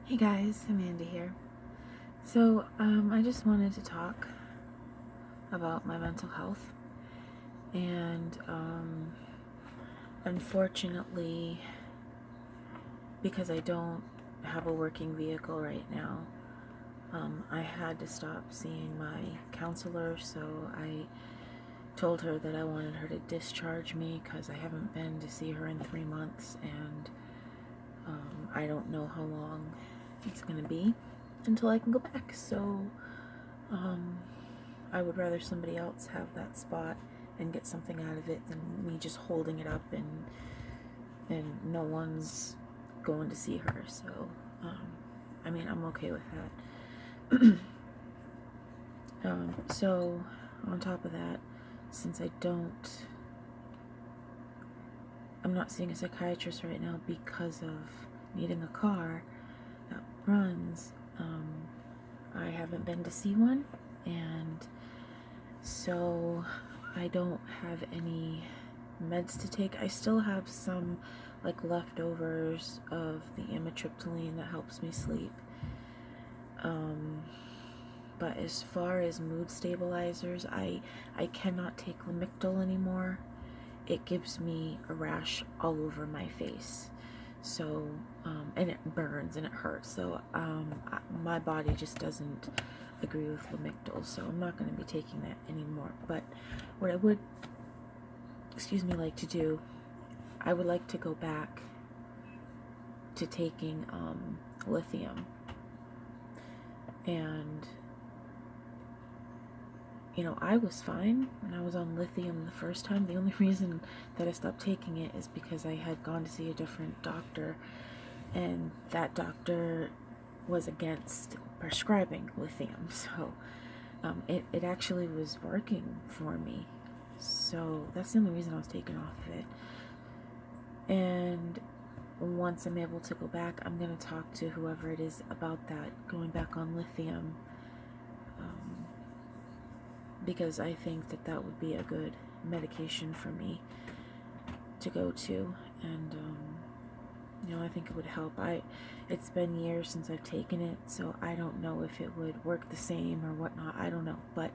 Hey guys, Amanda here. So, I just wanted to talk about my mental health. And, unfortunately, because I don't have a working vehicle right now, I had to stop seeing my counselor. So, I told her that I wanted her to discharge me because I haven't been to see her in 3 months. And, I don't know how long it's going to be until I can go back. So, I would rather somebody else have that spot and get something out of it than me just holding it up and no one's going to see her. So, I mean, I'm okay with that. So, on top of that, since I'm not seeing a psychiatrist right now because of needing a car that runs, I haven't been to see one, and so I don't have any meds to take. I still have some like leftovers of the amitriptyline that helps me sleep. But as far as mood stabilizers, I cannot take Lamictal anymore. It gives me a rash all over my face. So, and it burns and it hurts. So, my body just doesn't agree with Lamictal. So I'm not going to be taking that anymore. But what I would, like to do, I would like to go back to taking lithium. And I was fine when I was on lithium the first time. The only reason that I stopped taking it is because I had gone to see a different doctor, and that doctor was against prescribing lithium. So it actually was working for me. So that's the only reason I was taken off of it. And once I'm able to go back, I'm going to talk to whoever it is about that, going back on lithium. Because I think that that would be a good medication for me to go to, and I think it would help. It's been years since I've taken it, so I don't know if it would work the same or whatnot. I don't know, but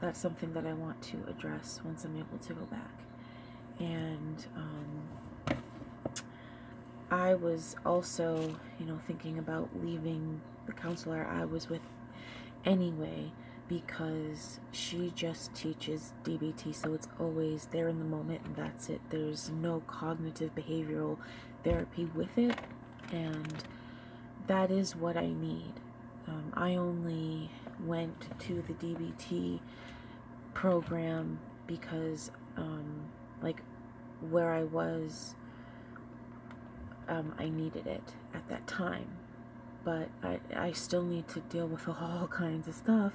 that's something that I want to address once I'm able to go back. And I was also, thinking about leaving the counselor I was with anyway, because she just teaches DBT, so it's always there in the moment and that's it. There's no cognitive behavioral therapy with it, and that is what I need. I only went to the DBT program because, like, where I was, I needed it at that time. But I still need to deal with all kinds of stuff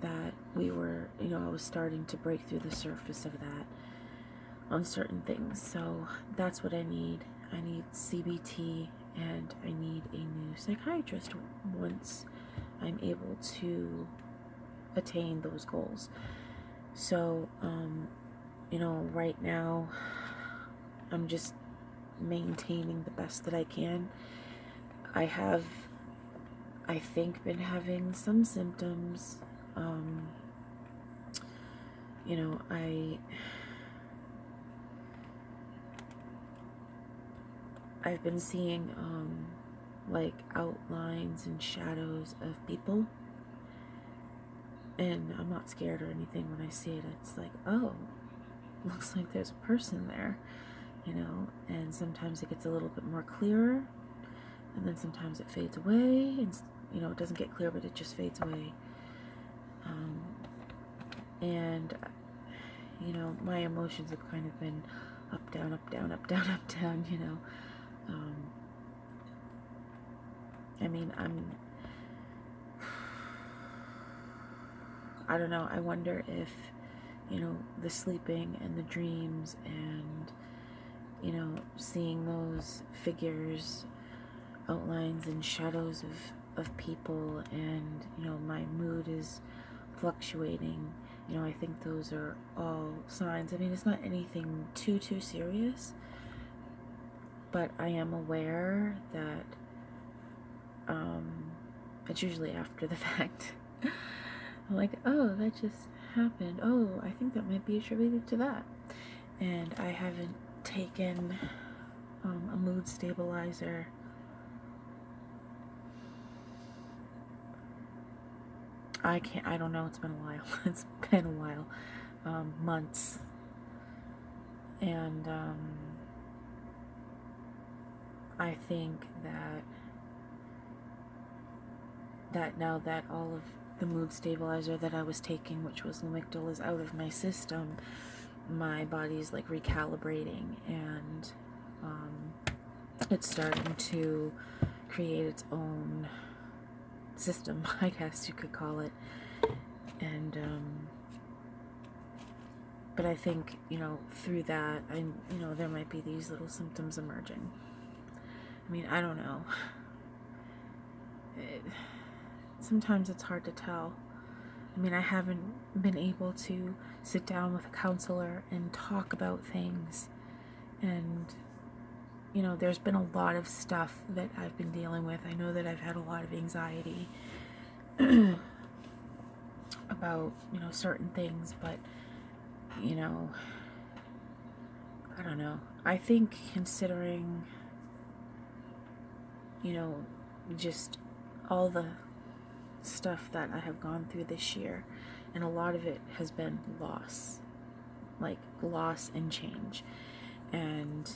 that I was starting to break through the surface of that on certain things. So that's what I need. I need CBT, and I need a new psychiatrist once I'm able to attain those goals. So, right now I'm just maintaining the best that I can. I have, I think, been having some symptoms. I've been seeing like outlines and shadows of people, and I'm not scared or anything when I see it. It's like, oh, looks like there's a person there, and sometimes it gets a little bit more clearer, and then sometimes it fades away, and it doesn't get clear, but it just fades away. And my emotions have kind of been up, down, up, down, up, down, up, down. I mean, I don't know. I wonder if, the sleeping and the dreams and, seeing those figures, outlines and shadows of people, and, my mood is fluctuating. I think those are all signs. I mean, it's not anything too serious, but I am aware that it's usually after the fact. I'm like, oh, that just happened. Oh, I think that might be attributed to that. And I haven't taken a mood stabilizer. I don't know, it's been a while. It's been a while. Months. And I think that now that all of the mood stabilizer that I was taking, which was Lamictal, is out of my system, my body's like recalibrating, and it's starting to create its own system, I guess you could call it. And but I think, through that, there might be these little symptoms emerging. I mean, I don't know. Sometimes it's hard to tell. I mean, I haven't been able to sit down with a counselor and talk about things. And, there's been a lot of stuff that I've been dealing with. I know that I've had a lot of anxiety about, certain things, but, I don't know. I think considering, just all the stuff that I have gone through this year, and a lot of it has been loss, like loss and change. And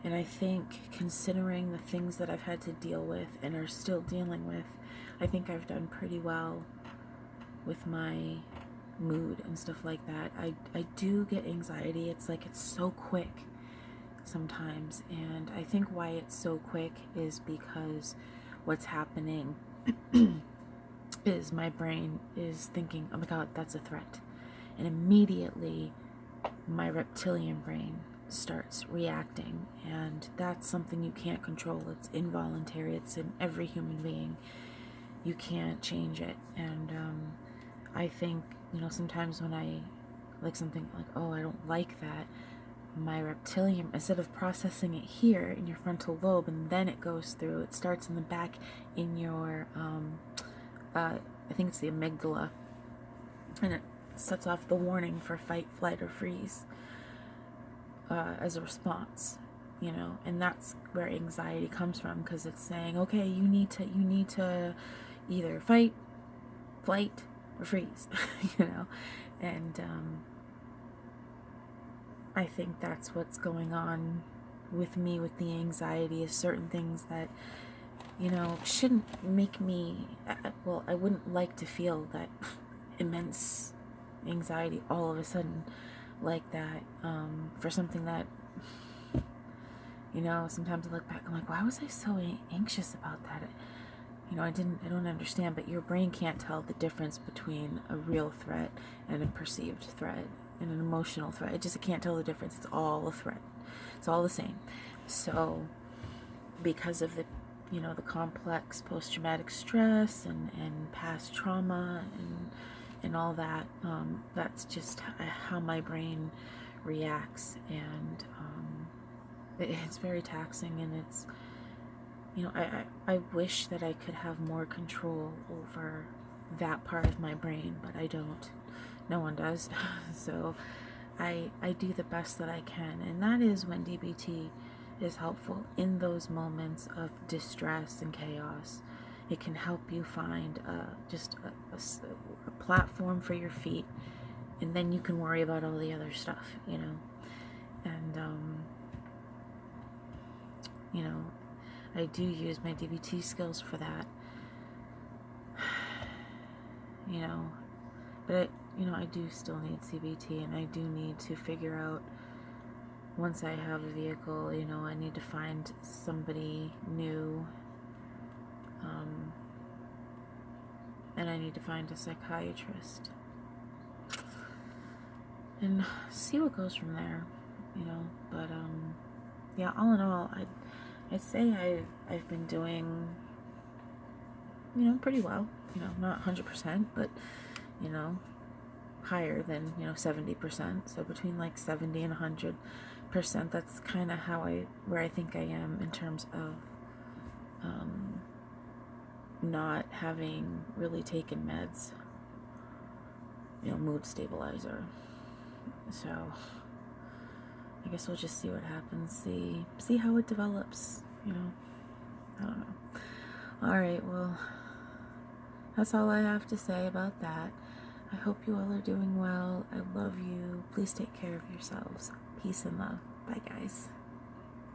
I think, considering the things that I've had to deal with and are still dealing with, I think I've done pretty well with my mood and stuff like that. I do get anxiety. It's like it's so quick sometimes, and I think why it's so quick is because what's happening is my brain is thinking, oh my god, that's a threat, and immediately my reptilian brain starts reacting, and that's something you can't control. It's involuntary. It's in every human being. You can't change it. And I think, sometimes when I like something, like, oh, I don't like that, my reptilian, instead of processing it here in your frontal lobe and then it goes through, it starts in the back in your I think it's the amygdala, and it sets off the warning for fight, flight, or freeze as a response, and that's where anxiety comes from, because it's saying, okay, you need to either fight, flight, or freeze, and I think that's what's going on with me with the anxiety, is certain things that, shouldn't make me, well, I wouldn't like to feel that immense anxiety all of a sudden like that, for something that, sometimes I look back, I'm like, why was I so anxious about that? I don't understand, but your brain can't tell the difference between a real threat and a perceived threat and an emotional threat. It can't tell the difference. It's all a threat. It's all the same. So, because of the, the complex post-traumatic stress and past trauma and all that, that's just how my brain reacts, and it's very taxing, and it's, I wish that I could have more control over that part of my brain, but I don't. No one does. So I do the best that I can, and that is when DBT is helpful in those moments of distress and chaos. It can help you find just a platform for your feet, and then you can worry about all the other stuff, and I do use my DBT skills for that, but I do still need CBT, and I do need to figure out, once I have a vehicle, I need to find somebody new, and I need to find a psychiatrist, and see what goes from there, but yeah, all in all, I'd say I've been doing, pretty well, not 100%, but, higher than, 70%, so between like 70 and 100% That's kind of where I think I am in terms of not having really taken meds, mood stabilizer. So I guess we'll just see what happens, see how it develops, I don't know. All right, well, that's all I have to say about that. I hope you all are doing well. I love you. Please take care of yourselves. Peace and love. Bye, guys.